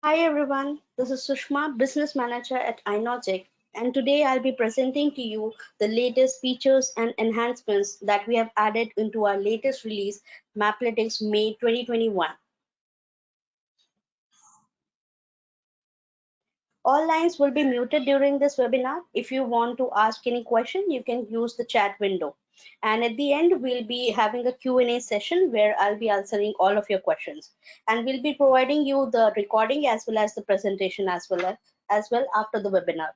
Hi everyone, this is Sushma, Business Manager at iNogic, and today I'll be presenting to you the latest features and enhancements that we have added into our latest release, Maplytics May 2021. All lines will be muted during this webinar. If you want to ask any question, you can use the chat window. And at the end, we'll be having a Q&A session where I'll be answering all of your questions. And we'll be providing you the recording as well as the presentation as well after the webinar.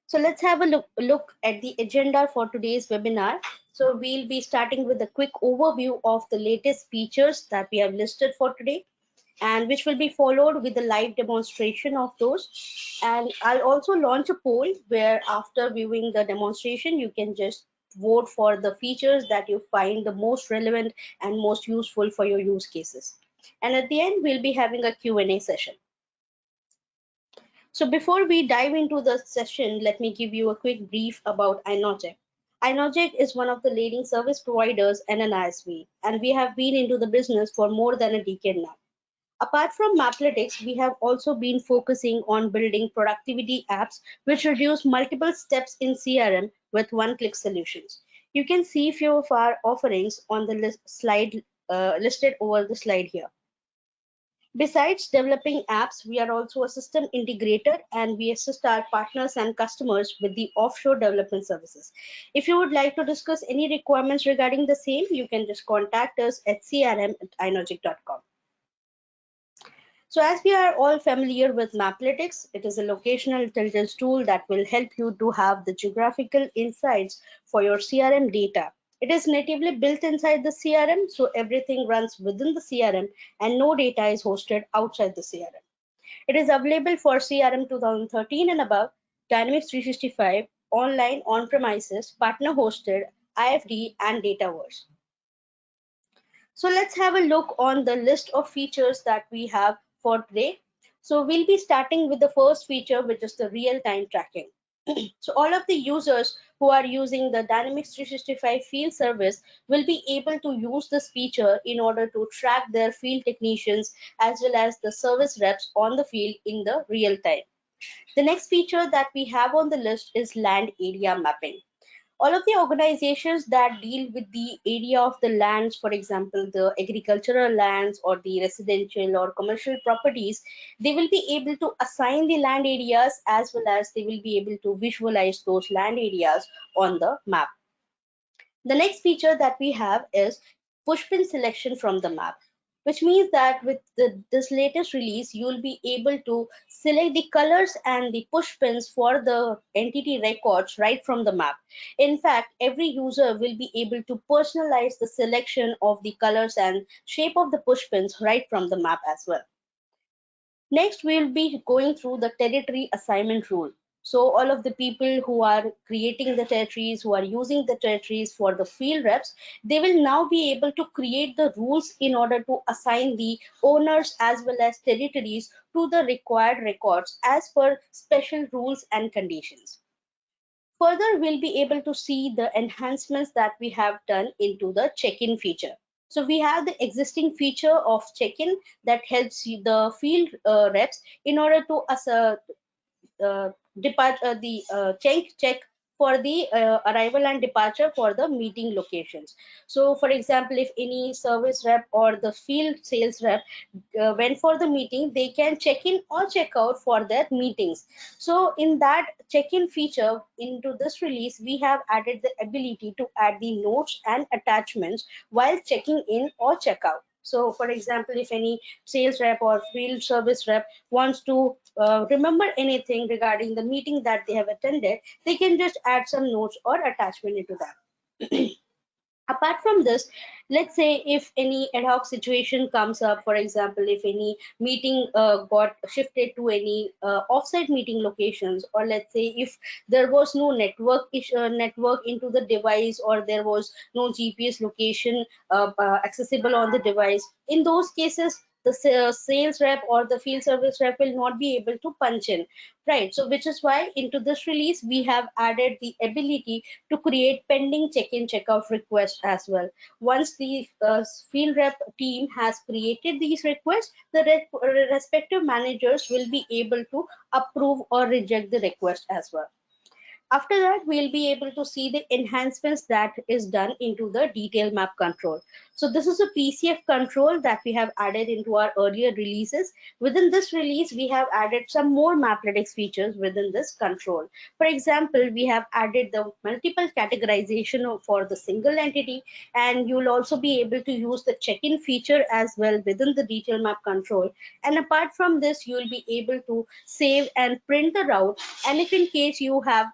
So let's have a look at the agenda for today's webinar. So we'll be starting with a quick overview of the latest features that we have listed for today, and which will be followed with a live demonstration of those. And I'll also launch a poll where after viewing the demonstration, you can just vote for the features that you find the most relevant and most useful for your use cases. And at the end, we'll be having a Q&A session. So before we dive into the session, let me give you a quick brief about iNogic. iNogic is one of the leading service providers and an ISV, and we have been into the business for more than a decade now. Apart from Maplytics, we have also been focusing on building productivity apps which reduce multiple steps in CRM with one-click solutions. You can see few of our offerings on the slide listed over the slide here. Besides developing apps, we are also a system integrator and we assist our partners and customers with the offshore development services. If you would like to discuss any requirements regarding the same, you can just contact us at crm@inogic.com. So as we are all familiar with Maplytics, it is a locational intelligence tool that will help you to have the geographical insights for your CRM data. It is natively built inside the CRM, so everything runs within the CRM and no data is hosted outside the CRM. It is available for CRM 2013 and above, Dynamics 365, online, on-premises, partner-hosted, IFD, and Dataverse. So let's have a look on the list of features that we have for today. So we'll be starting with the first feature, which is the real-time tracking. So all of the users who are using the Dynamics 365 field service will be able to use this feature in order to track their field technicians as well as the service reps on the field in the real time. The next feature that we have on the list is land area mapping. All of the organizations that deal with the area of the lands, for example, the agricultural lands or the residential or commercial properties, they will be able to assign the land areas as well as they will be able to visualize those land areas on the map. The next feature that we have is pushpin selection from the map, which means that with this latest release, you'll be able to select the colors and the pushpins for the entity records right from the map. In fact, every user will be able to personalize the selection of the colors and shape of the pushpins right from the map as well. Next, we'll be going through the territory assignment rule. So all of the people who are creating the territories, who are using the territories for the field reps, they will now be able to create the rules in order to assign the owners as well as territories to the required records as per special rules and conditions. Further, we'll be able to see the enhancements that we have done into the check-in feature. So we have the existing feature of check-in that helps the field reps in order to depart the check for the arrival and departure for the meeting locations. So for example, if any service rep or the field sales rep went for the meeting, they can check in or check out for their meetings. So in that check-in feature into this release, we have added the ability to add the notes and attachments while checking in or check out. So for example, if any sales rep or field service rep wants to remember anything regarding the meeting that they have attended, they can just add some notes or attachment into that. Apart from this, let's say if any ad hoc situation comes up, for example, if any meeting got shifted to any offsite meeting locations, or let's say if there was no network into the device, or there was no GPS location accessible on the device, in those cases the sales rep or the field service rep will not be able to punch in, right? So which is why into this release we have added the ability to create pending check-in checkout requests as well. Once the field rep team has created these requests, the respective managers will be able to approve or reject the request as well. After that, we'll be able to see the enhancements that is done into the detail map control. So this is a PCF control that we have added into our earlier releases. Within this release, we have added some more Maplytics features within this control. For example, we have added the multiple categorization for the single entity, and you'll also be able to use the check-in feature as well within the detail map control. And apart from this, you'll be able to save and print the route. And if in case you have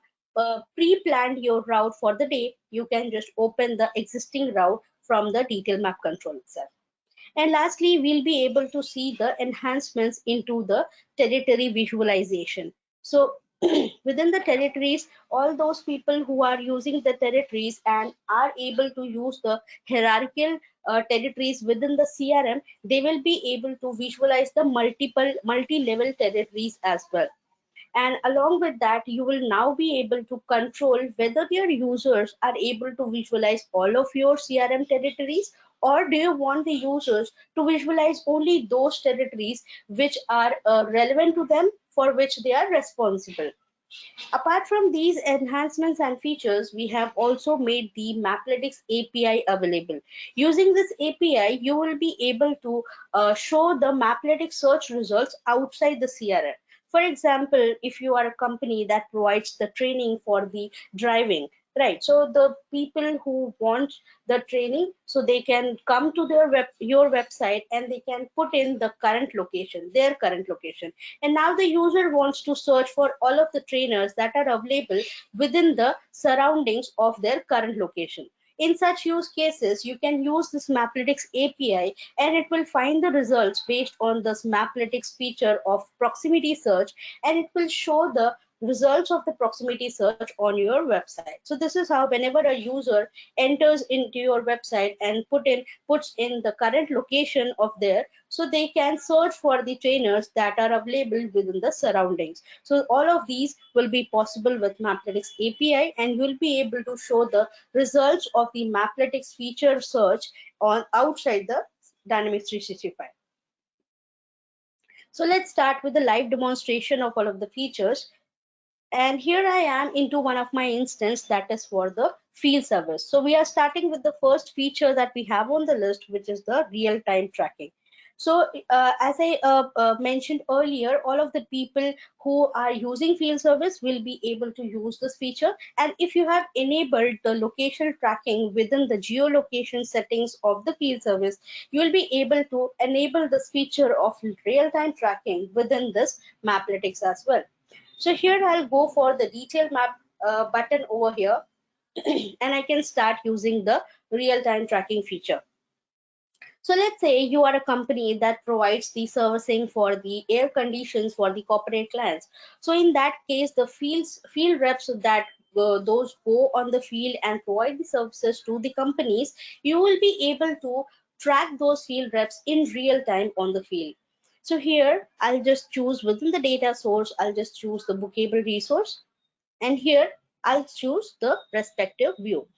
pre-planned your route for the day, you can just open the existing route from the detail map control itself. And lastly, we'll be able to see the enhancements into the territory visualization. So within the territories, all those people who are using the territories and are able to use the hierarchical territories within the CRM, they will be able to visualize the multi-level territories as well. And along with that, you will now be able to control whether your users are able to visualize all of your CRM territories, or do you want the users to visualize only those territories which are relevant to them, for which they are responsible. Apart from these enhancements and features, we have also made the Maplytics API available. Using this API, you will be able to show the Maplytics search results outside the CRM. For example, if you are a company that provides the training for the driving, right? So the people who want the training, so they can come to your website and they can put in the current location, their current location. And now the user wants to search for all of the trainers that are available within the surroundings of their current location. In such use cases, you can use this Maplytics API and it will find the results based on this Maplytics feature of proximity search, and it will show the results of the proximity search on your website. So this is how whenever a user enters into your website and puts in the current location of their, so they can search for the trainers that are available within the surroundings. So all of these will be possible with Maplytics API, and you'll be able to show the results of the Maplytics feature search on outside the Dynamics 365. So let's start with the live demonstration of all of the features. And here I am into one of my instance that is for the field service. So we are starting with the first feature that we have on the list, which is the real-time tracking. So as I mentioned earlier, all of the people who are using field service will be able to use this feature. And if you have enabled the location tracking within the geolocation settings of the field service, you will be able to enable this feature of real-time tracking within this Maplytics as well. So here I'll go for the detail map button over here and I can start using the real-time tracking feature. So let's say you are a company that provides the servicing for the air conditions for the corporate clients. So in that case, the field reps that those go on the field and provide the services to the companies, you will be able to track those field reps in real time on the field. So here I'll just choose within the data source, I'll just choose the bookable resource, and here I'll choose the respective view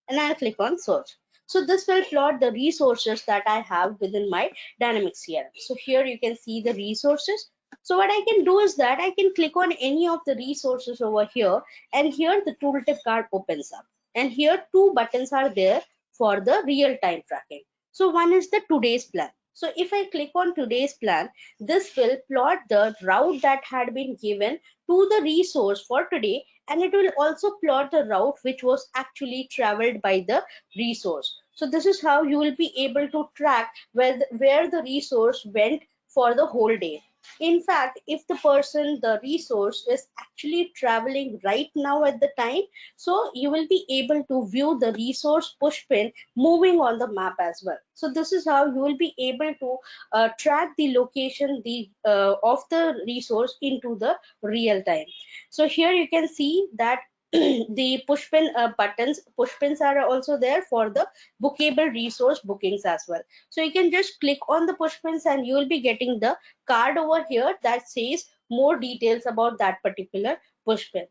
and I'll click on search. So this will plot the resources that I have within my Dynamics CRM. So here you can see the resources. So what I can do is that I can click on any of the resources over here, and here the tooltip card opens up. And here two buttons are there for the real-time tracking. So one is the today's plan. So if I click on today's plan, this will plot the route that had been given to the resource for today, and it will also plot the route which was actually traveled by the resource. So this is how you will be able to track where the resource went for the whole day. In fact, if the person, the resource is actually traveling right now at the time, so you will be able to view the resource push pin moving on the map as well. So this is how you will be able to track the location of the resource into the real time. So here you can see that the pushpin buttons. Pushpins are also there for the bookable resource bookings as well. So you can just click on the pushpins and you will be getting the card over here that says more details about that particular pushpin.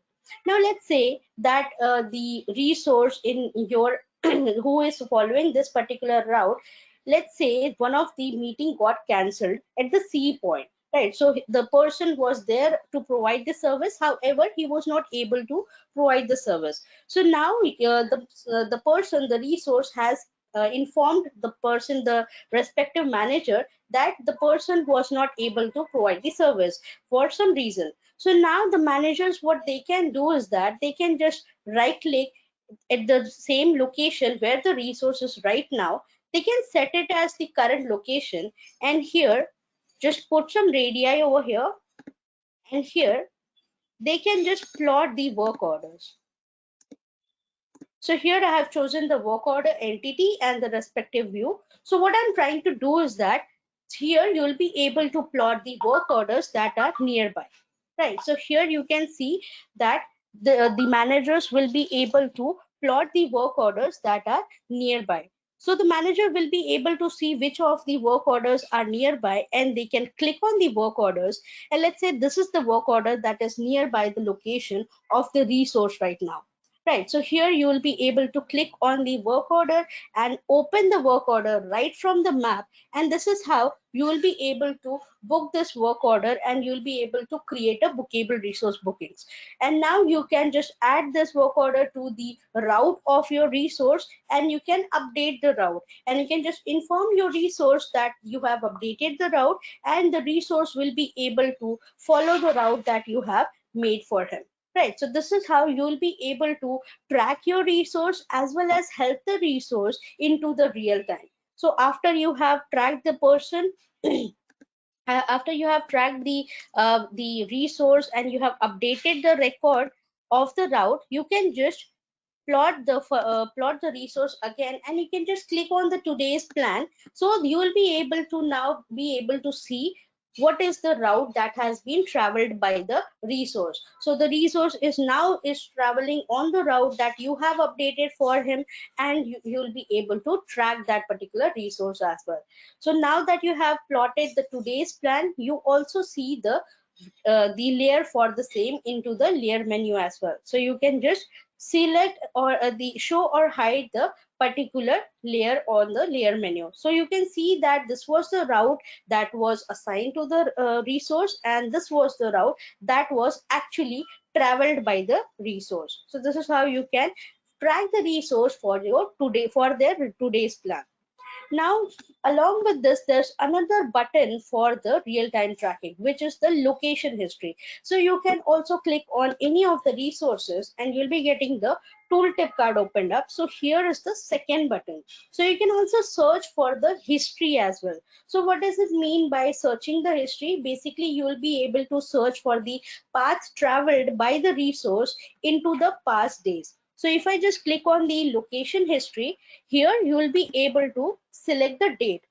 Now let's say that the resource in your who is following this particular route, let's say one of the meeting got cancelled at the C point, right? So the person was there to provide the service, however he was not able to provide the service. So now the person, the resource has informed the person, the respective manager, that the person was not able to provide the service for some reason. So now the managers, what they can do is that they can just right click at the same location where the resource is right now. They can set it as the current location, and here just put some radii over here, and here they can just plot the work orders. So here I have chosen the work order entity and the respective view. So what I'm trying to do is that here you will be able to plot the work orders that are nearby, right? So here you can see that the managers will be able to plot the work orders that are nearby. So the manager will be able to see which of the work orders are nearby, and they can click on the work orders. And let's say this is the work order that is nearby the location of the resource right now. Right, so here you will be able to click on the work order and open the work order right from the map. And this is how you will be able to book this work order, and you'll be able to create a bookable resource bookings. And now you can just add this work order to the route of your resource, and you can update the route, and you can just inform your resource that you have updated the route, and the resource will be able to follow the route that you have made for him. Right, so this is how you'll be able to track your resource as well as help the resource into the real time. So after you have tracked the person, after you have tracked the resource and you have updated the record of the route, you can just plot the resource again, and you can just click on the today's plan. So you will be able to now be able to see what is the route that has been traveled by the resource. So the resource is now is traveling on the route that you have updated for him, and you will be able to track that particular resource as well. So now that you have plotted the today's plan, you also see the layer for the same into the layer menu as well. So you can just select or the show or hide the particular layer on the layer menu. So you can see that this was the route that was assigned to the resource, and this was the route that was actually traveled by the resource. So this is how you can track the resource for your today for their today's plan. Now, along with this, there's another button for the real-time tracking, which is the location history. So you can also click on any of the resources and you'll be getting the tooltip card opened up. So here is the second button. So you can also search for the history as well. So what does it mean by searching the history? Basically, you will be able to search for the path traveled by the resource into the past days. So if I just click on the location history, here you will be able to select the date.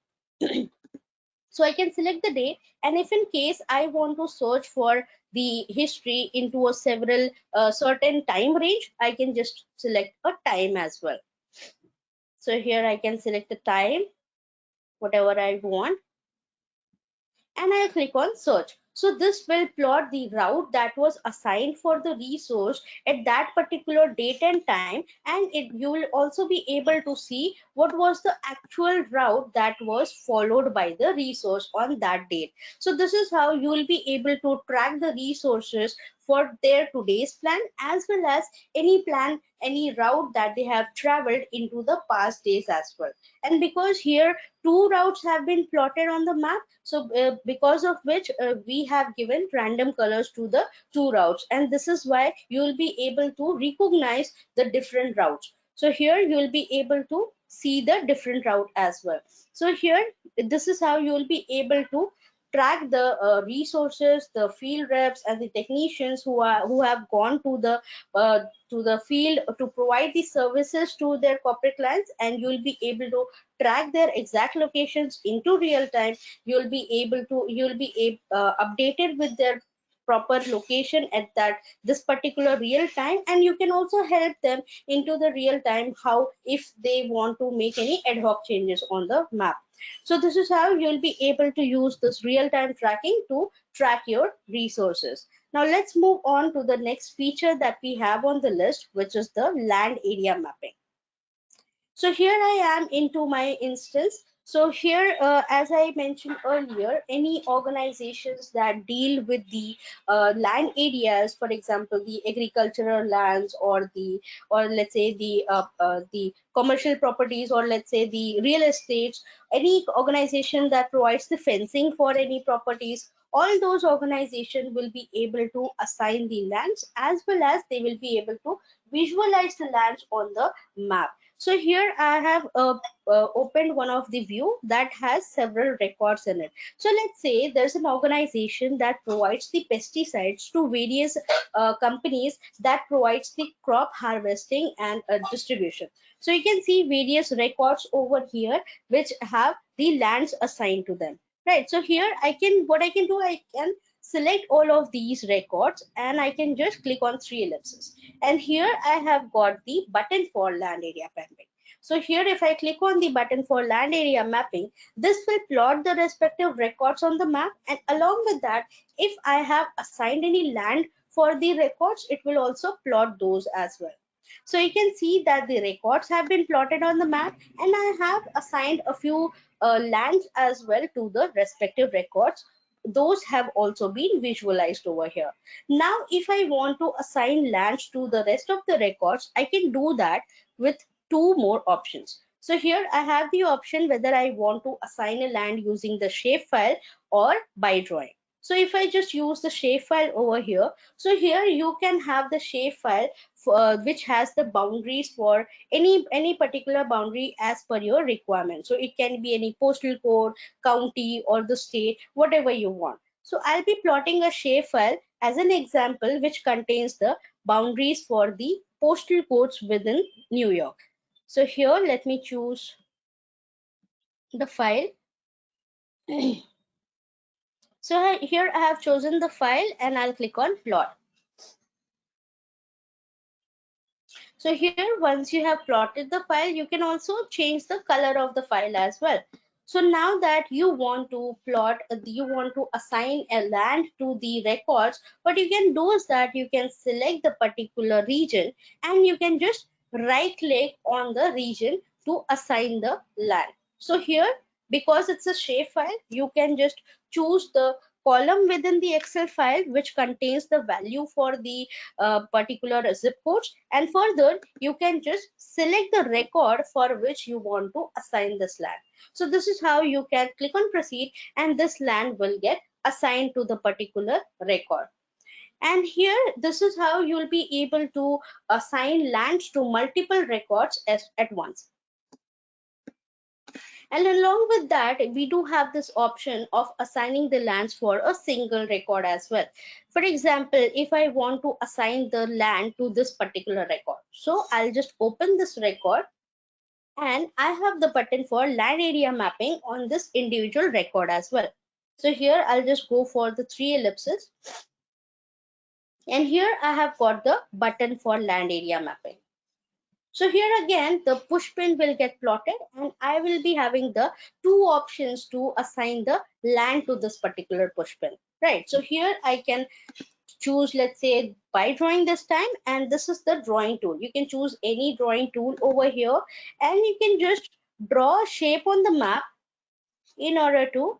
So I can select the date, and if in case I want to search for the history into a several certain time range, I can just select a time as well. So here I can select the time, whatever I want, and I'll click on search. So this will plot the route that was assigned for the resource at that particular date and time, and you will also be able to see what was the actual route that was followed by the resource on that date. So this is how you will be able to track the resources for their today's plan, as well as any plan, any route that they have traveled into the past days as well. And because here two routes have been plotted on the map, so because of which we have given random colors to the two routes, and this is why you will be able to recognize the different routes. So here you will be able to see the different route as well. So here this is how you will be able to track the resources, the field reps and the technicians who have gone to the field to provide the services to their corporate clients, and you will be able to track their exact locations into real time. You'll be updated with their proper location at that this particular real time, and you can also help them into the real time how if they want to make any ad hoc changes on the map. So this is how you'll be able to use this real time tracking to track your resources. Now let's move on to the next feature that we have on the list, which is the land area mapping. So here I am into my instance. So here, as I mentioned earlier, any organizations that deal with the land areas, for example, the agricultural lands or let's say the commercial properties, or let's say the real estates, any organization that provides the fencing for any properties, all those organizations will be able to assign the lands, as well as they will be able to visualize the lands on the map. So here I have opened one of the view that has several records in it. So let's say there's an organization that provides the pesticides to various companies that provides the crop harvesting and distribution. So you can see various records over here which have the lands assigned to them. Right. So here what I can do, I can select all of these records and I can just click on three ellipses. And here I have got the button for land area mapping. So here if I click on the button for land area mapping, this will plot the respective records on the map, and along with that, if I have assigned any land for the records, it will also plot those as well. So you can see that the records have been plotted on the map, and I have assigned a few lands as well to the respective records. Those have also been visualized over here. Now, if I want to assign lands to the rest of the records, I can do that with two more options. So here I have the option whether I want to assign a land using the shapefile or by drawing. So if I just use the shapefile over here, so here you can have the shapefile which has the boundaries for any particular boundary as per your requirement. So it can be any postal code, county, or the state, whatever you want. So I'll be plotting a shapefile as an example which contains the boundaries for the postal codes within New York. So here let me choose the file. So here I have chosen the file and I'll click on plot. So here, once you have plotted the file, you can also change the color of the file as well. So now that you want to plot, you want to assign a land to the records, what you can do is that you can select the particular region and you can just right click on the region to assign the land. So here, because it's a shapefile, you can just choose the column within the Excel file which contains the value for the particular zip codes, and further you can just select the record for which you want to assign this land. So this is how you can click on proceed and this land will get assigned to the particular record. And here this is how you'll be able to assign lands to multiple records at once. And along with that, we do have this option of assigning the lands for a single record as well. For example, if I want to assign the land to this particular record, so I'll just open this record and I have the button for land area mapping on this individual record as well. So here I'll just go for the three ellipses. And here I have got the button for land area mapping. So here again, the push pin will get plotted and I will be having the two options to assign the land to this particular push pin, right? So here I can choose, let's say by drawing this time, and this is the drawing tool. You can choose any drawing tool over here and you can just draw a shape on the map in order to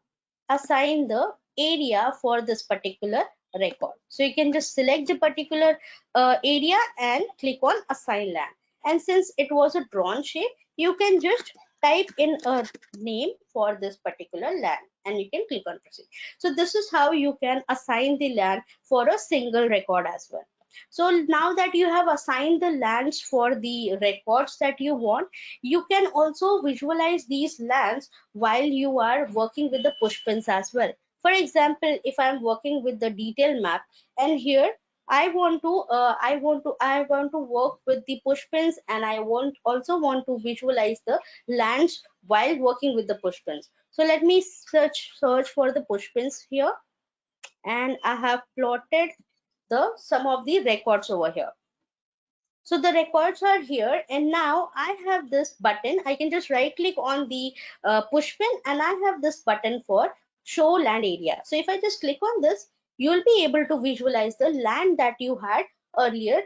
assign the area for this particular record. So you can just select the particular area and click on assign land. And since it was a drawn shape, you can just type in a name for this particular land and you can click on proceed. So this is how you can assign the land for a single record as well. So now that you have assigned the lands for the records that you want, you can also visualize these lands while you are working with the push pins as well. For example, if I'm working with the detail map and here I want to work with the push pins and I want to visualize the lands while working with the push pins. So let me search for the push pins here. and I have plotted the some of the records over here. So the records are here, and now I have this button. I can just right click on the push pin, and I have this button for show land area. So if I just click on this, you'll be able to visualize the land that you had earlier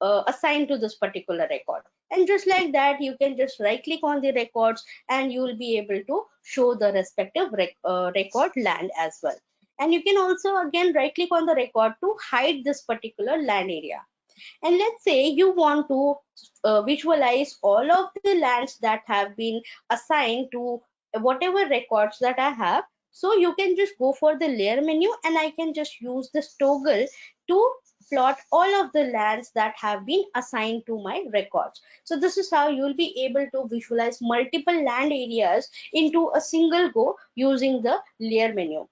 assigned to this particular record. And just like that, you can just right click on the records and you will be able to show the respective record land as well. And you can also again right click on the record to hide this particular land area. And let's say you want to visualize all of the lands that have been assigned to whatever records that I have. So you can just go for the layer menu, and I can just use this toggle to plot all of the lands that have been assigned to my records. So this is how you'll be able to visualize multiple land areas into a single go using the layer menu.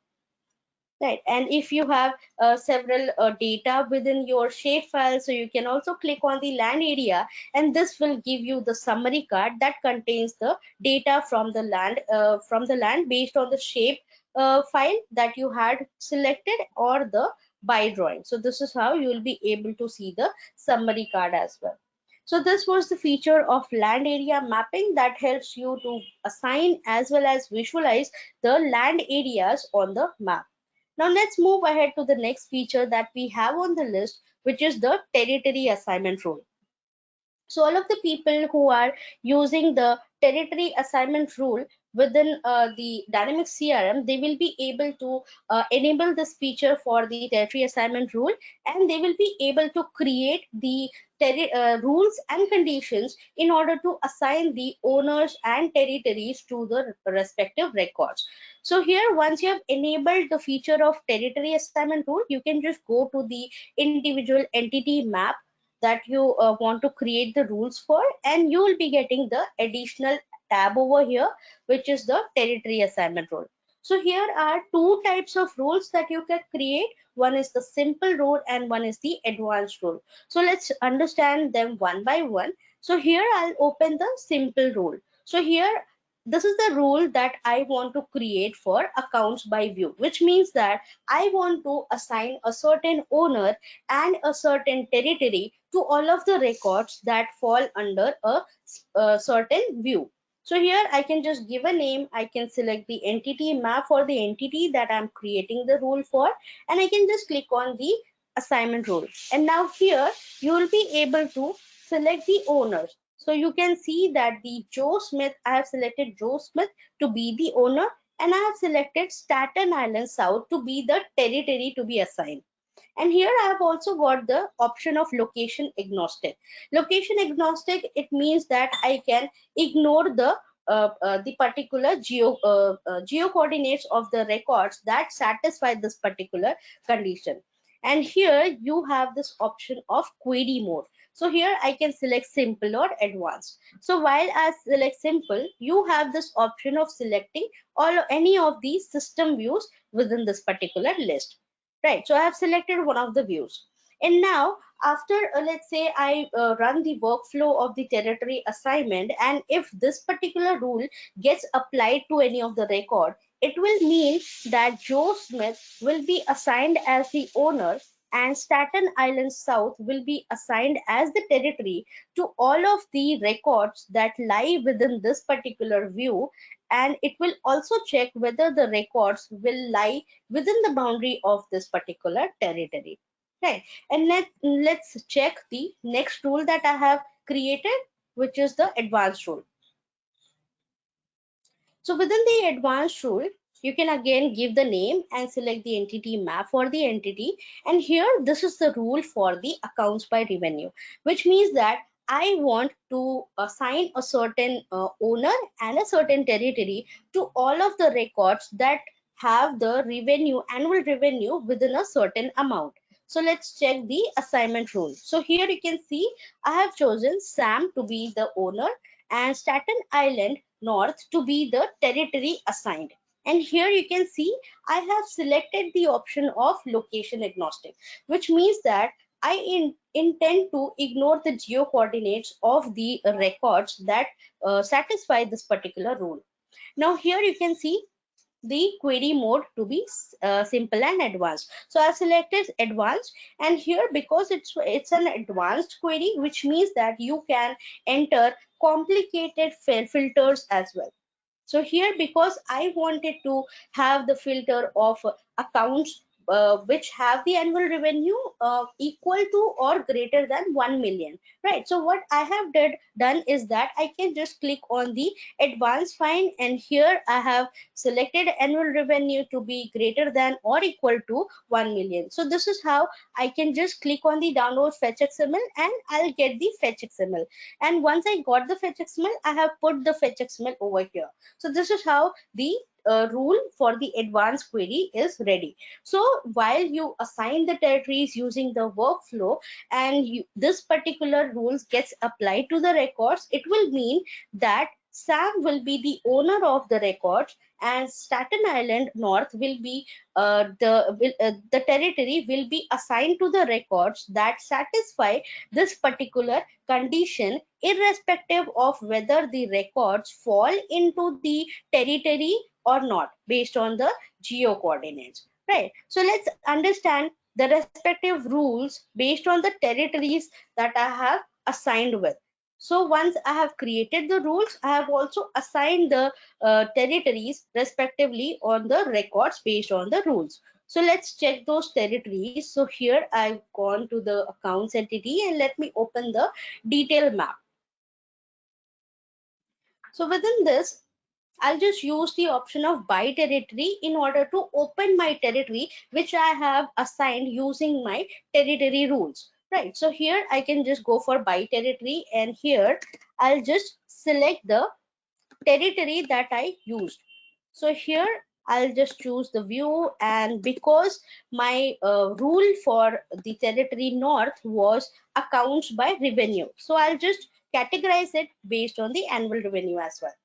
Right, and if you have several data within your shapefile, so you can also click on the land area, and this will give you the summary card that contains the data from the land based on the shape file that you had selected or the by drawing. So this is how you will be able to see the summary card as well. So this was the feature of land area mapping that helps you to assign as well as visualize the land areas on the map. Now let's move ahead to the next feature that we have on the list, which is the territory assignment rule. So all of the people who are using the territory assignment rule within the Dynamics CRM, they will be able to enable this feature for the territory assignment rule, and they will be able to create the rules and conditions in order to assign the owners and territories to the respective records. So here, once you have enabled the feature of territory assignment rule, you can just go to the individual entity map that you want to create the rules for, and you will be getting the additional tab over here, which is the territory assignment rule. So here are two types of rules that you can create. One is the simple rule and one is the advanced rule. So let's understand them one by one. So here I'll open the simple rule. So here, this is the rule that I want to create for accounts by view, which means that I want to assign a certain owner and a certain territory to all of the records that fall under a certain view. So here I can just give a name, I can select the entity map for the entity that I'm creating the rule for, and I can just click on the assignment rule. And now here you will be able to select the owners. So you can see that the Joe Smith, I have selected Joe Smith to be the owner, and I have selected Staten Island South to be the territory to be assigned. And here I have also got the option of location agnostic. Location agnostic, it means that I can ignore the particular geo coordinates of the records that satisfy this particular condition. And here you have this option of query mode. So here I can select simple or advanced. So while I select simple, you have this option of selecting any of these system views within this particular list. Right, so I have selected one of the views. And now after, let's say I run the workflow of the territory assignment, and if this particular rule gets applied to any of the record, it will mean that Joe Smith will be assigned as the owner and Staten Island South will be assigned as the territory to all of the records that lie within this particular view, and it will also check whether the records will lie within the boundary of this particular territory. Right, and let's check the next rule that I have created, which is the advanced rule. So within the advanced rule, you can again give the name and select the entity map for the entity. And here, this is the rule for the accounts by revenue, which means that I want to assign a certain owner and a certain territory to all of the records that have the revenue, annual revenue within a certain amount. So let's check the assignment rule. So here you can see I have chosen Sam to be the owner and Staten Island North to be the territory assigned. And here you can see I have selected the option of location agnostic, which means that I intend to ignore the geo coordinates of the records that satisfy this particular rule. Now here you can see the query mode to be simple and advanced. So I've selected advanced, and here because it's an advanced query, which means that you can enter complicated filters as well. So here, because I wanted to have the filter of accounts which have the annual revenue equal to or greater than 1 million, right? So what I have done is that I can just click on the advanced find, and here I have selected annual revenue to be greater than or equal to 1 million. So this is how I can just click on the download fetch XML and I'll get the fetch XML. And once I got the fetch XML, I have put the fetch XML over here. So this is how the rule for the advanced query is ready. So while you assign the territories using the workflow, and this particular rules gets applied to the records, it will mean that Sam will be the owner of the records, and Staten Island North will be the territory will be assigned to the records that satisfy this particular condition, irrespective of whether the records fall into the territory or not, based on the geo coordinates, right? So let's understand the respective rules based on the territories that I have assigned with. So once I have created the rules, I have also assigned the territories respectively on the records based on the rules. So let's check those territories. So here I've gone to the accounts entity, and let me open the detail map. So within this, I'll just use the option of by territory in order to open my territory, which I have assigned using my territory rules, right? So here I can just go for by territory, and here I'll just select the territory that I used. So here I'll just choose the view, and because my rule for the territory north was accounts by revenue, so I'll just categorize it based on the annual revenue as well.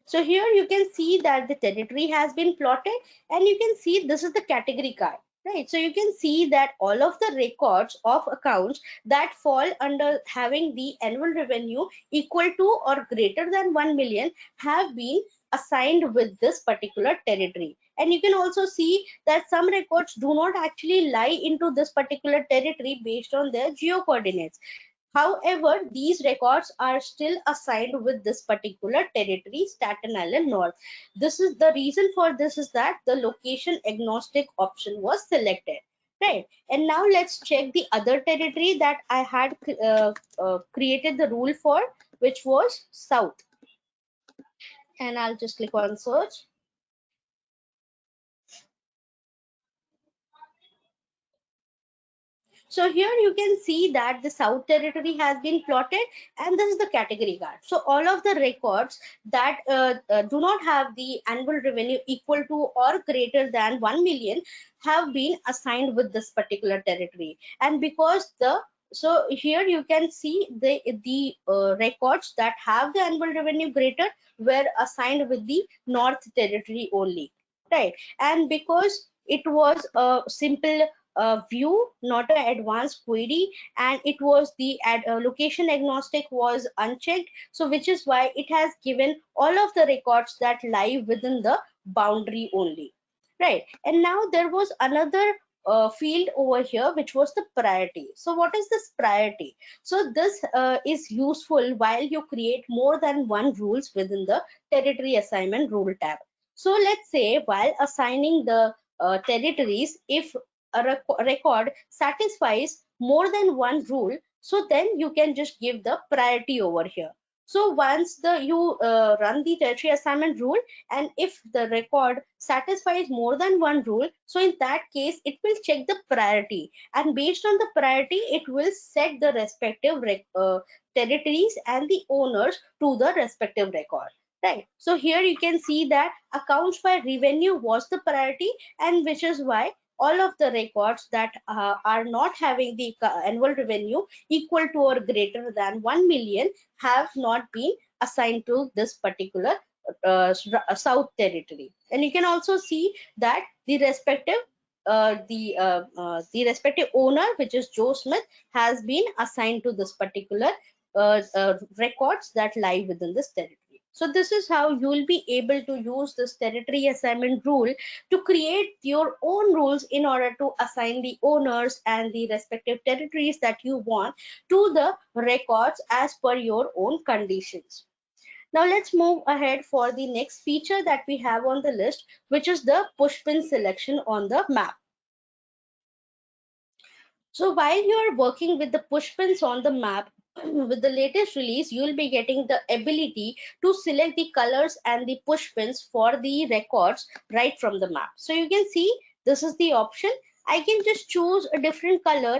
So here you can see that the territory has been plotted, and you can see this is the category card, right? So you can see that all of the records of accounts that fall under having the annual revenue equal to or greater than 1 million have been assigned with this particular territory. And you can also see that some records do not actually lie into this particular territory based on their geo coordinates. However, these records are still assigned with this particular territory, Staten Island North. This is the reason for this is that the location agnostic option was selected. Right. And now let's check the other territory that I had created the rule for, which was South. And I'll just click on search. So here you can see that the South Territory has been plotted, and this is the category card. So all of the records that do not have the annual revenue equal to or greater than 1 million have been assigned with this particular territory. And because so here you can see the records that have the annual revenue greater were assigned with the North Territory only, right? And because it was a simple view, not an advanced query, and it was the location agnostic was unchecked, so which is why it has given all of the records that lie within the boundary only, right? And now there was another field over here, which was the priority. So what is this priority? So this is useful while you create more than one rules within the territory assignment rule tab. So let's say while assigning the territories, if record satisfies more than one rule, so then you can just give the priority over here. So once you run the territory assignment rule, and if the record satisfies more than one rule, so in that case it will check the priority, and based on the priority it will set the respective territories and the owners to the respective record, right? So here you can see that accounts by revenue was the priority, and which is why all of the records that are not having the annual revenue equal to or greater than 1 million have not been assigned to this particular South Territory. And you can also see that the respective owner, which is Joe Smith, has been assigned to this particular records that lie within this territory. So this is how you will be able to use this territory assignment rule to create your own rules in order to assign the owners and the respective territories that you want to the records as per your own conditions. Now let's move ahead for the next feature that we have on the list, which is the pushpin selection on the map. So while you are working with the pushpins on the map, with the latest release, you will be getting the ability to select the colors and the pushpins for the records right from the map. So you can see this is the option. I can just choose a different color,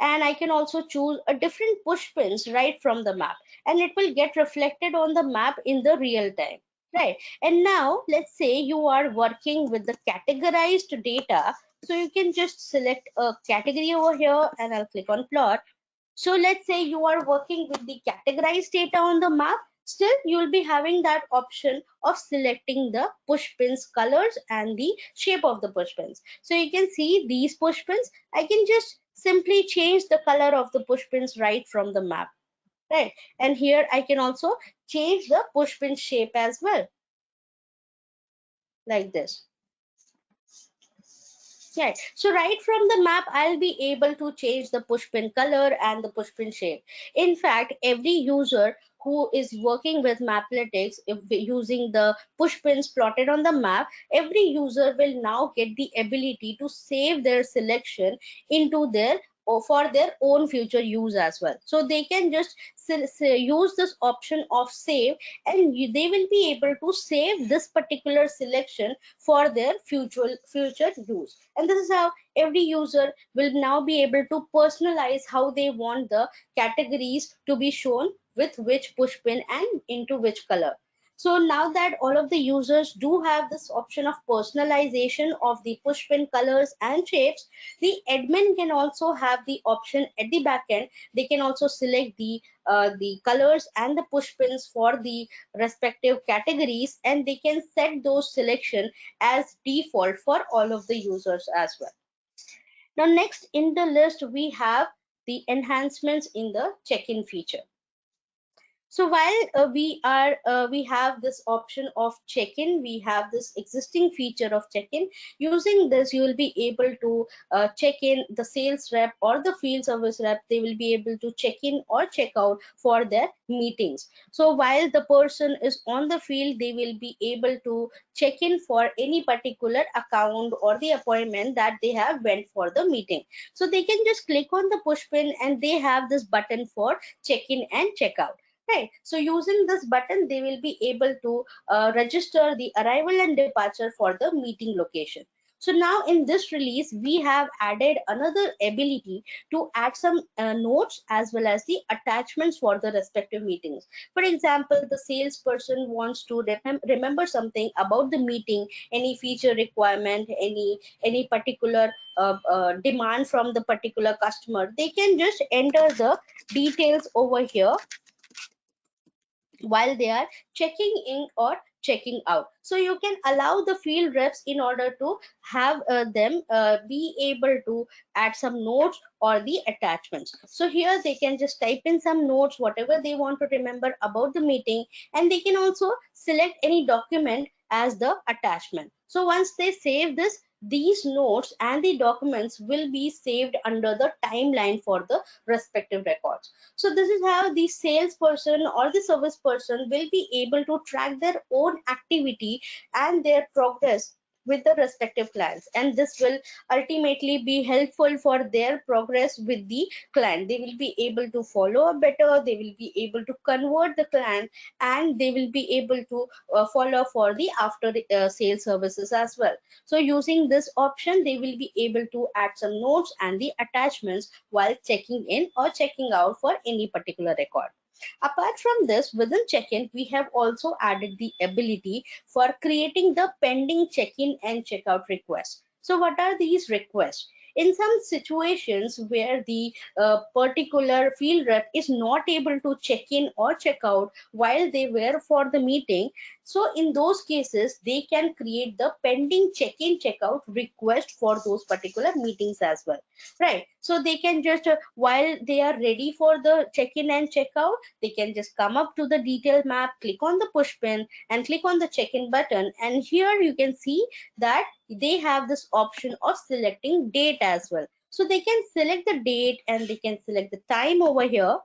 and I can also choose a different push pins right from the map, and it will get reflected on the map in the real time, right? And now let's say you are working with the categorized data, so you can just select a category over here and I'll click on plot. So let's say you are working with the categorized data on the map. Still, you will be having that option of selecting the push pins colors and the shape of the push pins. So you can see these push pins. I can just simply change the color of the push pins right from the map, right? And here I can also change the push pin shape as well, like this. Right. So right from the map, I'll be able to change the pushpin color and the pushpin shape. In fact, every user who is working with Maplytics, if using the pushpins plotted on the map, every user will now get the ability to save their selection into their or for their own future use as well. So they can just use this option of save, and they will be able to save this particular selection for their future use. And this is how every user will now be able to personalize how they want the categories to be shown with which pushpin and into which color. So now that all of the users do have this option of personalization of the pushpin colors and shapes, the admin can also have the option at the back end. They can also select the colors and the pushpins for the respective categories, and they can set those selection as default for all of the users as well. Now next in the list we have the enhancements in the check-in feature. So while we have this option of check-in, we have this existing feature of check-in. Using this, you will be able to check in the sales rep or the field service rep. They will be able to check in or check out for their meetings. So while the person is on the field, they will be able to check in for any particular account or the appointment that they have went for the meeting. So they can just click on the push pin and they have this button for check in and check out. Right. So using this button, they will be able to register the arrival and departure for the meeting location. So now in this release, we have added another ability to add some notes as well as the attachments for the respective meetings. For example, the salesperson wants to remember something about the meeting, any feature requirement, any particular demand from the particular customer. They can just enter the details over here while they are checking in or checking out. So you can allow the field reps in order to have them be able to add some notes or the attachments. So here they can just type in some notes, whatever they want to remember about the meeting, and they can also select any document as the attachment. So once they save this, these notes and the documents will be saved under the timeline for the respective records. So this is how the salesperson or the service person will be able to track their own activity and their progress with the respective clients, and this will ultimately be helpful for their progress with the client. They will be able to follow up better, they will be able to convert the client, and they will be able to follow for the after sales services as well. So using this option, they will be able to add some notes and the attachments while checking in or checking out for any particular record. Apart from this, within check-in, we have also added the ability for creating the pending check-in and check-out requests. So what are these requests? in some situations where the particular field rep is not able to check in or check out while they were for the meeting, so in those cases they can create the pending check-in checkout request for those particular meetings as well, right? So they can just while they are ready for the check-in and checkout, they can just come up to the detail map, click on the push pin and click on the check-in button, and here you can see that they have this option of selecting date as well. So they can select the date and they can select the time over here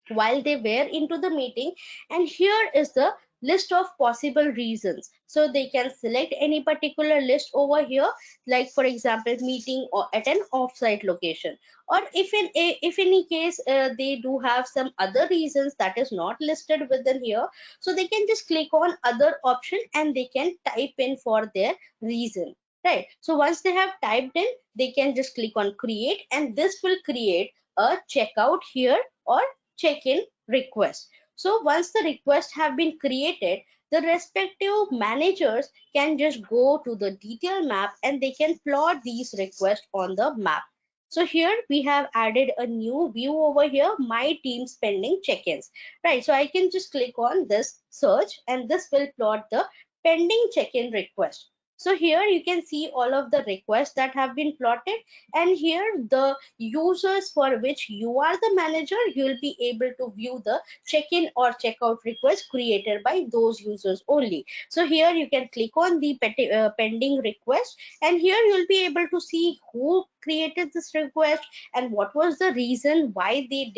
while they were into the meeting, and here is the list of possible reasons. So they can select any particular list over here, like for example meeting or at an offsite location, or if any case they do have some other reasons that is not listed within here, so they can just click on other option and they can type in for their reason, right? So once they have typed in, they can just click on create, and this will create a checkout here or check-in request. So once the requests have been created, the respective managers can just go to the detail map and they can plot these requests on the map. So here we have added a new view over here, my team's pending check-ins, right? So I can just click on this search and this will plot the pending check-in request. So here you can see all of the requests that have been plotted, and here the users for which you are the manager, you will be able to view the check-in or checkout request created by those users only. So here you can click on the pending request, and here you will be able to see who created this request and what was the reason why they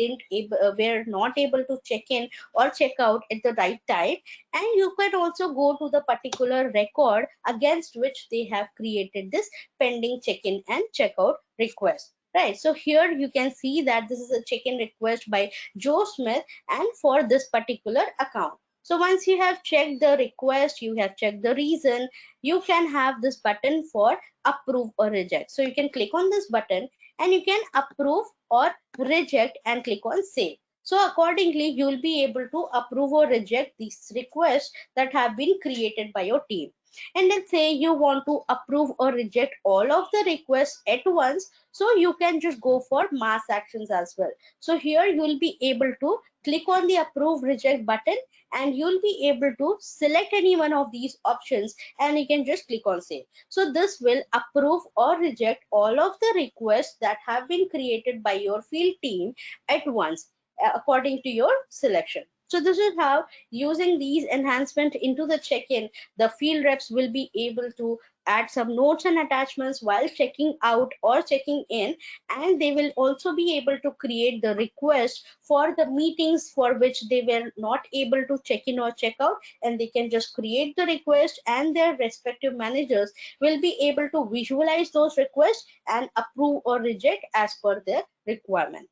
were not able to check in or check out at the right time, and you can also go to the particular record against which they have created this pending check-in and checkout request, right? So here you can see that this is a check-in request by Joe Smith and for this particular account. So once you have checked the request, you have checked the reason, you can have this button for approve or reject. So you can click on this button and you can approve or reject and click on save. So accordingly, you will be able to approve or reject these requests that have been created by your team. And let's say you want to approve or reject all of the requests at once, so you can just go for mass actions as well. So here you will be able to click on the approve reject button and you'll be able to select any one of these options and you can just click on save. So this will approve or reject all of the requests that have been created by your field team at once according to your selection. So this is how, using these enhancements into the check-in, the field reps will be able to add some notes and attachments while checking out or checking in, and they will also be able to create the request for the meetings for which they were not able to check in or check out, and they can just create the request and their respective managers will be able to visualize those requests and approve or reject as per their requirement.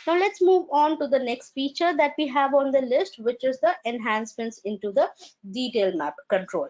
Now let's move on to the next feature that we have on the list, which is the enhancements into the detail map control.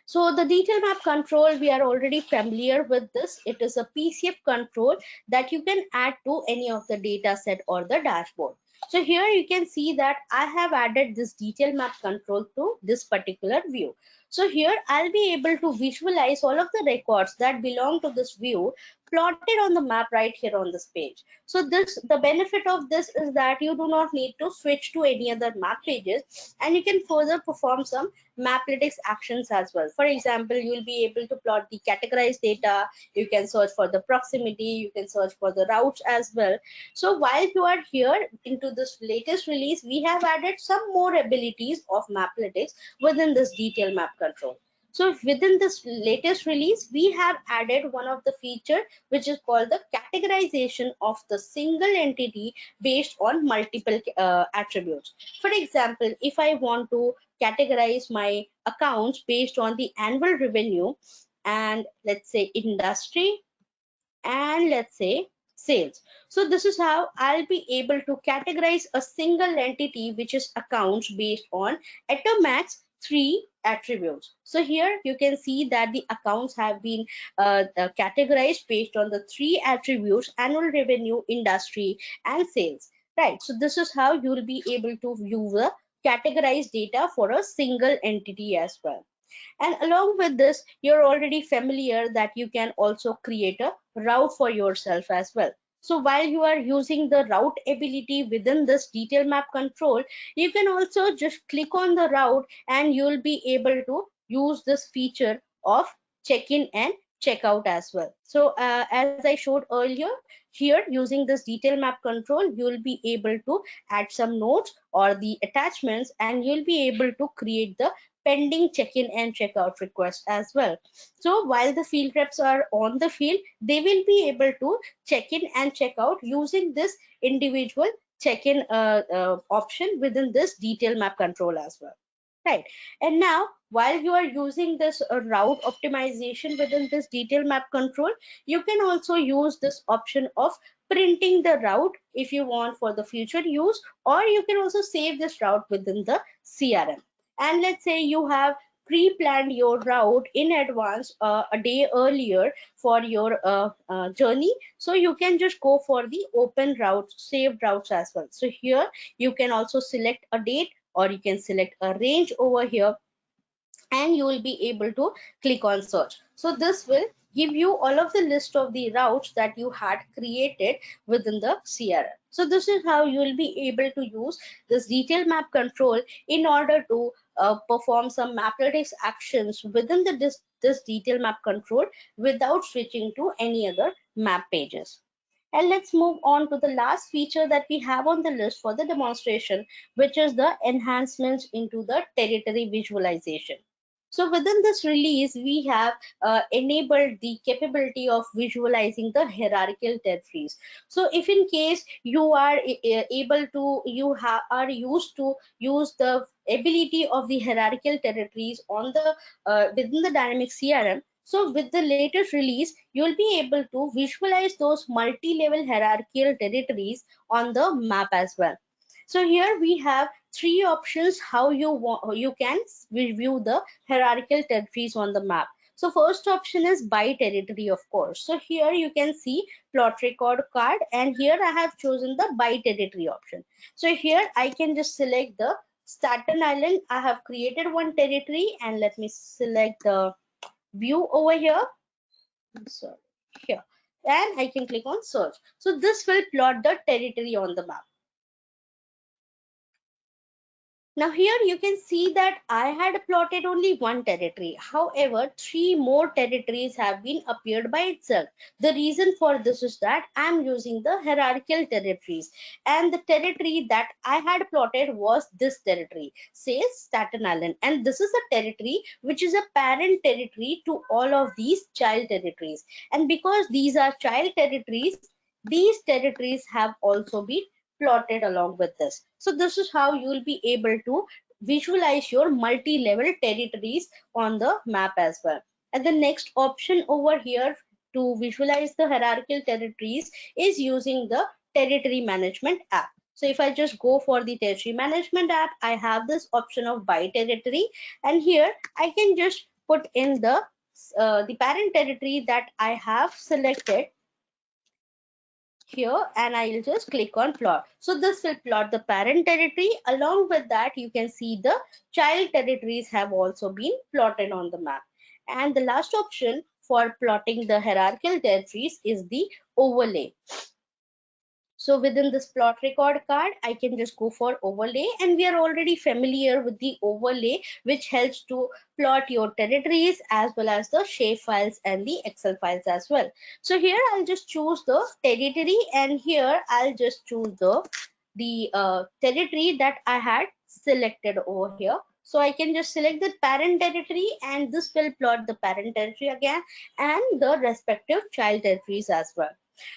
So the detail map control, we are already familiar with this. It is a PCF control that you can add to any of the data set or the dashboard. So here you can see that I have added this detail map control to this particular view. So here I'll be able to visualize all of the records that belong to this view plotted on the map right here on this page. So the benefit of this is that you do not need to switch to any other map pages, and you can further perform some Maplytics actions as well. For example, you will be able to plot the categorized data, you can search for the proximity, you can search for the routes as well. So while you are here into this latest release, we have added some more abilities of Maplytics within this detail map control. So within this latest release, we have added one of the feature which is called the categorization of the single entity based on multiple attributes. For example, if I want to categorize my accounts based on the annual revenue and let's say industry and let's say sales. So this is how I'll be able to categorize a single entity which is accounts based on at a max 3 attributes. So here you can see that the accounts have been categorized based on the 3 attributes: annual revenue, industry and sales, right? So this is how you will be able to view the categorized data for a single entity as well. And along with this, you're already familiar that you can also create a route for yourself as well. So while you are using the route ability within this detail map control, you can also just click on the route and you'll be able to use this feature of check-in and checkout as well. So as I showed earlier, here using this detail map control, you'll be able to add some notes or the attachments, and you'll be able to create the pending check-in and checkout request as well. So while the field reps are on the field, they will be able to check in and check out using this individual check-in option within this detail map control as well. Right. And now, while you are using this route optimization within this detail map control, you can also use this option of printing the route if you want for the future use, or you can also save this route within the CRM. And let's say you have pre-planned your route in advance a day earlier for your journey, so you can just go for the open routes, saved routes as well. So here you can also select a date, or you can select a range over here, and you will be able to click on search. So this will give you all of the list of the routes that you had created within the CRM. So this is how you will be able to use this detail map control in order to perform some mathematics actions within this detail map control without switching to any other map pages. And let's move on to the last feature that we have on the list for the demonstration, which is the enhancements into the territory visualization. So within this release, we have enabled the capability of visualizing the hierarchical territories. So if in case you are able to, are used to use the ability of the hierarchical territories on the within the dynamic CRM, so with the latest release, you'll be able to visualize those multi-level hierarchical territories on the map as well. So here we have three options how you can view the hierarchical territories on the map. So first option is by territory, of course. So here you can see plot record card, and here I have chosen the by territory option. So here I can just select the Staten Island. I have created one territory, and let me select the view over here. So here, and I can click on search. So this will plot the territory on the map. Now here you can see that I had plotted only one territory. However, three more territories have been appeared by itself. The reason for this is that I am using the hierarchical territories, and the territory that I had plotted was this territory, says Staten Island, and this is a territory which is a parent territory to all of these child territories. And because these are child territories, these territories have also been plotted along with this. So this is how you will be able to visualize your multi-level territories on the map as well. And the next option over here to visualize the hierarchical territories is using the territory management app. So if I just go for the territory management app, I have this option of by territory, and here I can just put in the parent territory that I have selected here, and I'll just click on plot. So this will plot the parent territory. Along with that, you can see the child territories have also been plotted on the map. And the last option for plotting the hierarchical territories is the overlay. So within this plot record card, I can just go for overlay, and we are already familiar with the overlay, which helps to plot your territories as well as the shape files and the Excel files as well. So here I'll just choose the territory, and here I'll just choose the territory that I had selected over here. So I can just select the parent territory, and this will plot the parent territory again and the respective child territories as well.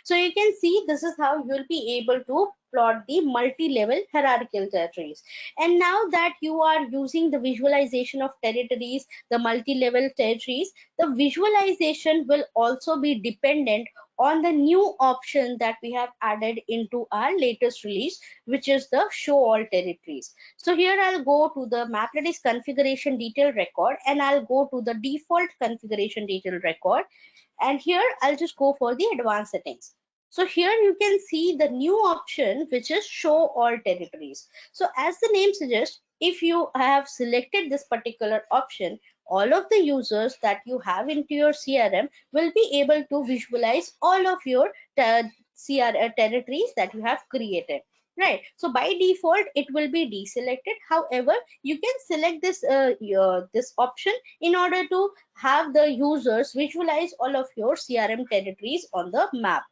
So you can see this is how you'll be able to plot the multi-level hierarchical territories. And now that you are using the visualization of territories, the multi-level territories, the visualization will also be dependent on the new option that we have added into our latest release, which is the show all territories. So here I'll go to the MapReduce configuration detail record, and I'll go to the default configuration detail record, and here I'll just go for the advanced settings. So here you can see the new option, which is show all territories. So as the name suggests, if you have selected this particular option, all of the users that you have into your CRM will be able to visualize all of your territories that you have created. Right. So by default, it will be deselected. However, you can select this option in order to have the users visualize all of your CRM territories on the map.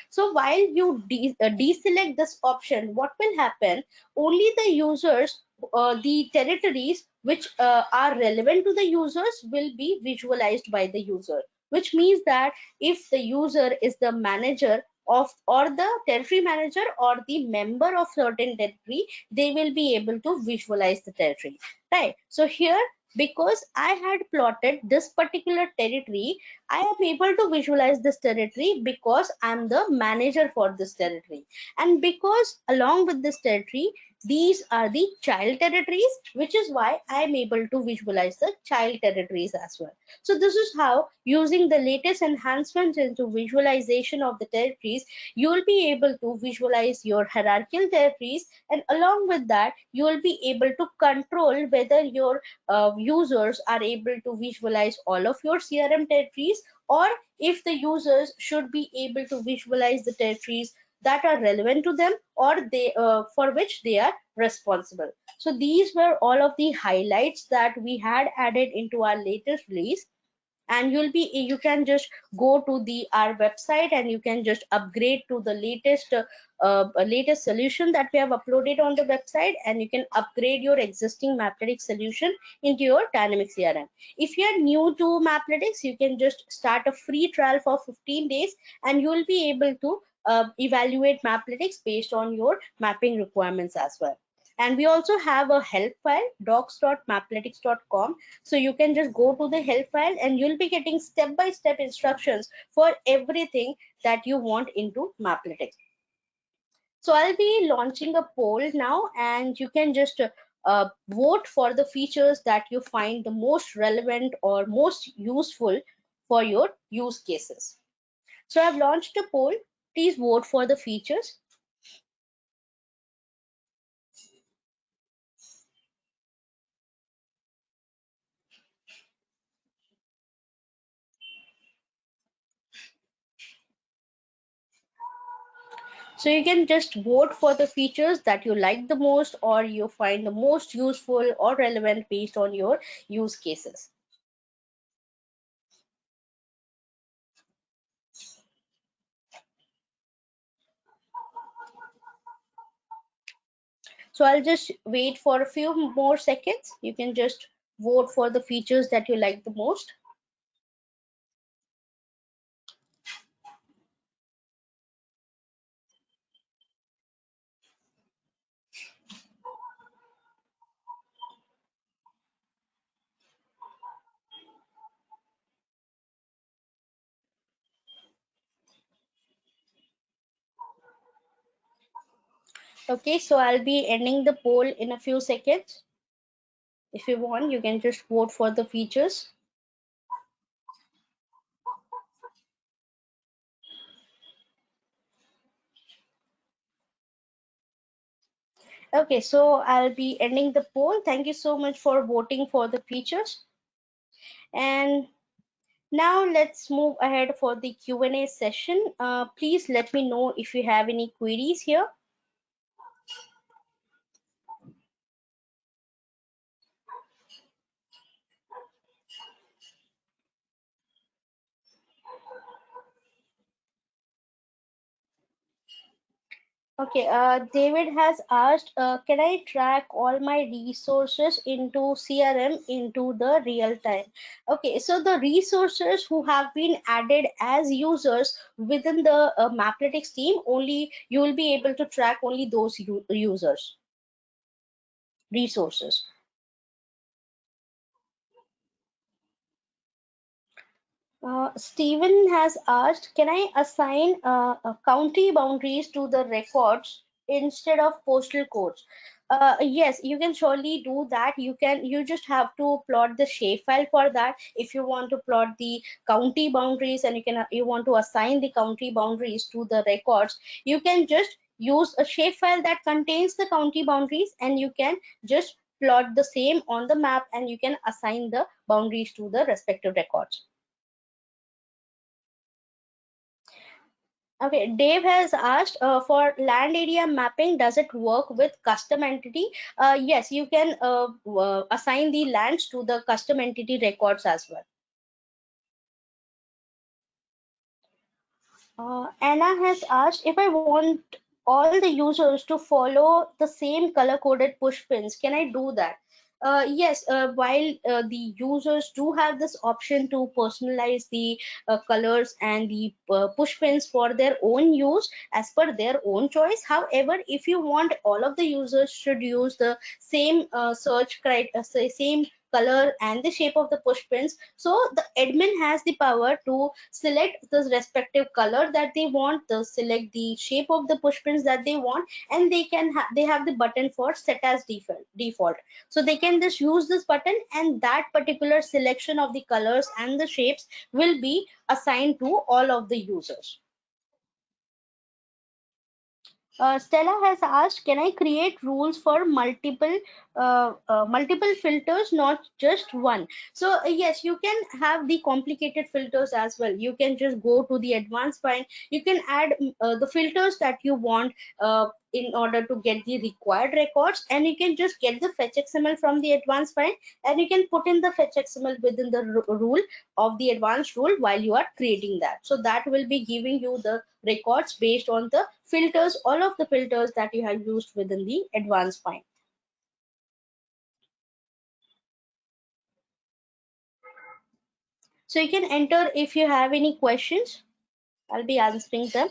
So while you deselect this option, what will happen? Only the users, the territories which are relevant to the users will be visualized by the user, which means that if the user is the manager of, or the territory manager or the member of certain territory, they will be able to visualize the territory, right? So here, because I had plotted this particular territory, I am able to visualize this territory because I'm the manager for this territory. And because along with this territory, these are the child territories, which is why I'm able to visualize the child territories as well. So this is how, using the latest enhancements into visualization of the territories, you will be able to visualize your hierarchical territories, and along with that, you will be able to control whether your users are able to visualize all of your CRM territories, or if the users should be able to visualize the territories that are relevant to them, or they for which they are responsible. So these were all of the highlights that we had added into our latest release, and you can just go to the our website and you can just upgrade to the latest solution that we have uploaded on the website, and you can upgrade your existing Maplytics solution into your dynamic CRM. If you are new to Maplytics, you can just start a free trial for 15 days and you will be able to evaluate Maplytics based on your mapping requirements as well. And we also have a help file, docs.maplytics.com. So you can just go to the help file and you'll be getting step-by-step instructions for everything that you want into Maplytics. So I'll be launching a poll now, and you can just vote for the features that you find the most relevant or most useful for your use cases. So I've launched a poll. Please vote for the features. So you can just vote for the features that you like the most or you find the most useful or relevant based on your use cases. So I'll just wait for a few more seconds. You can just vote for the features that you like the most. Okay, so I'll be ending the poll in a few seconds. If you want, you can just vote for the features. Okay, so I'll be ending the poll. Thank you so much for voting for the features. And now let's move ahead for the Q&A session. Please let me know if you have any queries here. Okay, David has asked, can I track all my resources into CRM into the real time? Okay, so the resources who have been added as users within the Maplytics team, only you will be able to track only those users resources. Stephen has asked, can I assign county boundaries to the records instead of postal codes? Yes, you can surely do that. You just have to plot the shapefile for that. If you want to plot the county boundaries and you want to assign the county boundaries to the records, you can just use a shapefile that contains the county boundaries and you can just plot the same on the map, and you can assign the boundaries to the respective records. Okay, Dave has asked, for land area mapping, does it work with custom entity? Yes, you can assign the lands to the custom entity records as well. Anna has asked, if I want all the users to follow the same color coded push pins, can I do that? Yes, while the users do have this option to personalize the colors and the push pins for their own use as per their own choice. However, if you want all of the users should use the same search criteria, same color and the shape of the push pins, so the admin has the power to select the respective color that they want, to select the shape of the push pins that they want, and they have the button for set as default. So they can just use this button, and that particular selection of the colors and the shapes will be assigned to all of the users. Stella has asked, can I create rules for multiple filters, not just one? So yes, you can have the complicated filters as well. You can just go to the advanced find. You can add the filters that you want in order to get the required records, and you can just get the fetch XML from the advanced find, and you can put in the fetch XML within the rule of the advanced rule while you are creating that. So that will be giving you the records based on the filters, all of the filters that you have used within the advanced find. So you can enter if you have any questions. I'll be answering them.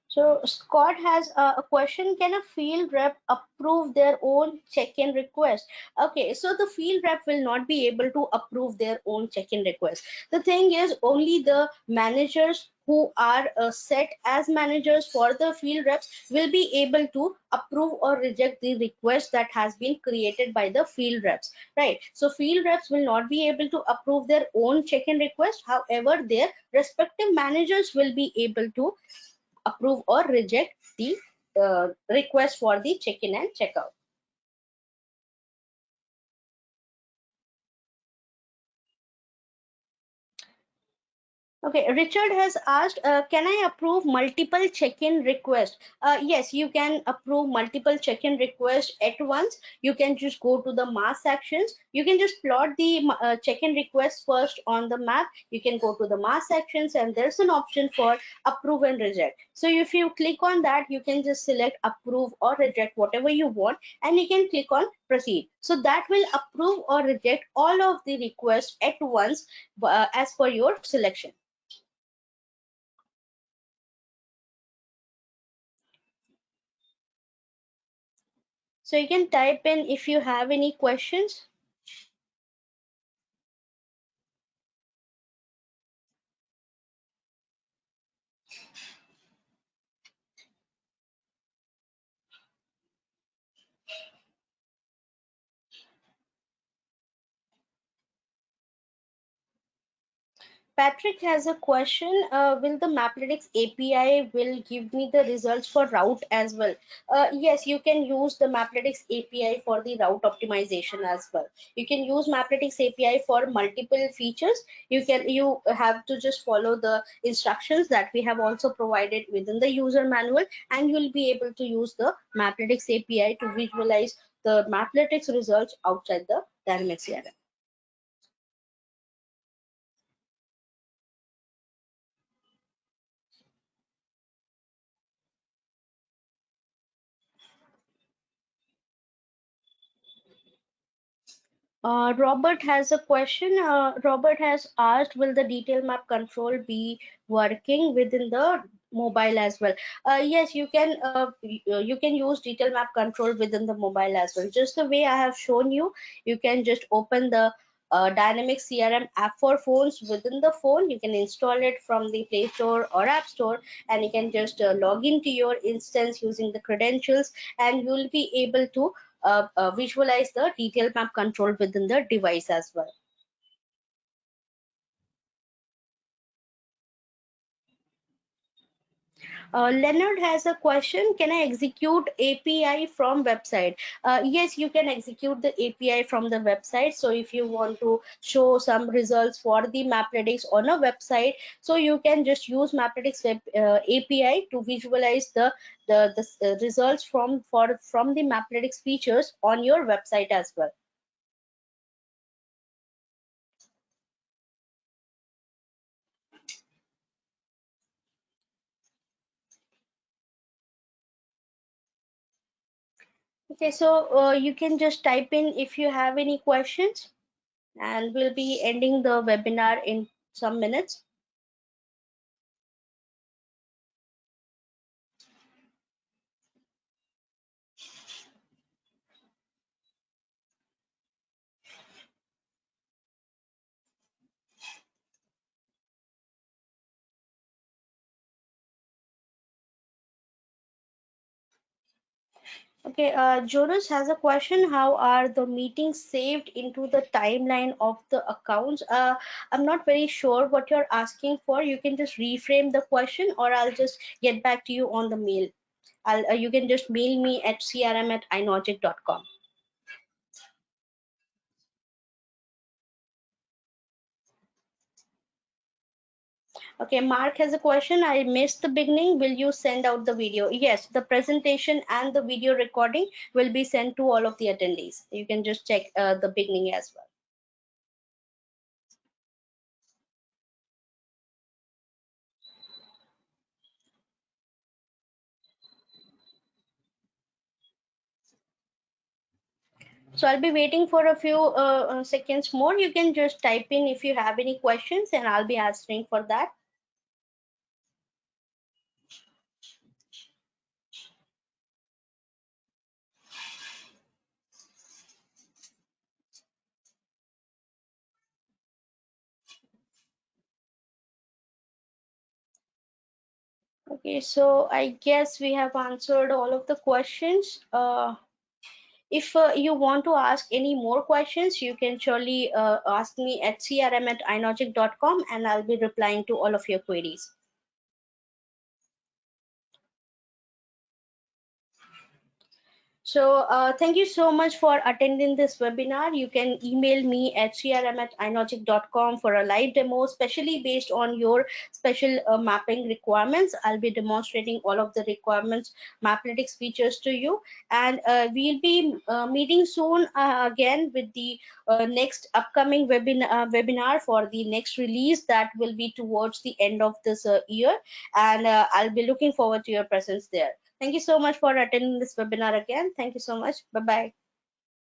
So Scott has a question. Can a field rep approve their own check-in request? Okay, so the field rep will not be able to approve their own check-in request. The thing is, only the managers who are set as managers for the field reps will be able to approve or reject the request that has been created by the field reps, right? So field reps will not be able to approve their own check-in request. However, their respective managers will be able to approve or reject the request for the check-in and checkout. Okay, Richard has asked, can I approve multiple check-in requests? Yes, you can approve multiple check-in requests at once. You can just go to the mass sections. You can just plot the check-in requests first on the map. You can go to the mass sections, and there's an option for approve and reject. So if you click on that, you can just select approve or reject whatever you want, and you can click on proceed. So that will approve or reject all of the requests at once as per your selection. So you can type in if you have any questions. Patrick has a question. Will the Maplytics API will give me the results for route as well? Yes, you can use the Maplytics API for the route optimization as well. You can use Maplytics API for multiple features. You have to just follow the instructions that we have also provided within the user manual, and you'll be able to use the Maplytics API to visualize the Maplytics results outside the Dynamics CRM. Robert has a question. Robert has asked, will the detail map control be working within the mobile as well? Yes, you can use detail map control within the mobile as well. Just the way I have shown you, you can just open the Dynamics CRM app for phones within the phone. You can install it from the Play Store or App Store, and you can just log into your instance using the credentials, and you'll be able to visualize the detail map control within the device as well. Leonard has a question. Can I execute API from website? Yes, you can execute the API from the website. So if you want to show some results for the Maplytics on a website, so you can just use Maplytics web API to visualize the results from the Maplytics features on your website as well. Okay, so you can just type in if you have any questions, and we'll be ending the webinar in some minutes. Okay, Jonas has a question. How are the meetings saved into the timeline of the accounts? I'm not very sure what you're asking for. You can just reframe the question, or I'll just get back to you on the mail. You can just mail me at crm@inogic.com. Okay, Mark has a question. I missed the beginning. Will you send out the video? Yes, the presentation and the video recording will be sent to all of the attendees. You can just check the beginning as well. So I'll be waiting for a few seconds more. You can just type in if you have any questions, and I'll be answering for that. Okay, so I guess we have answered all of the questions. If you want to ask any more questions, you can surely ask me at crm@inogic.com, and I'll be replying to all of your queries. So thank you so much for attending this webinar. You can email me at crm@inogic.com for a live demo, especially based on your special mapping requirements. I'll be demonstrating all of the requirements, Maplytics features to you. And we'll be meeting soon again with the next upcoming webinar for the next release that will be towards the end of this year. And I'll be looking forward to your presence there. Thank you so much for attending this webinar again. Thank you so much. Bye bye.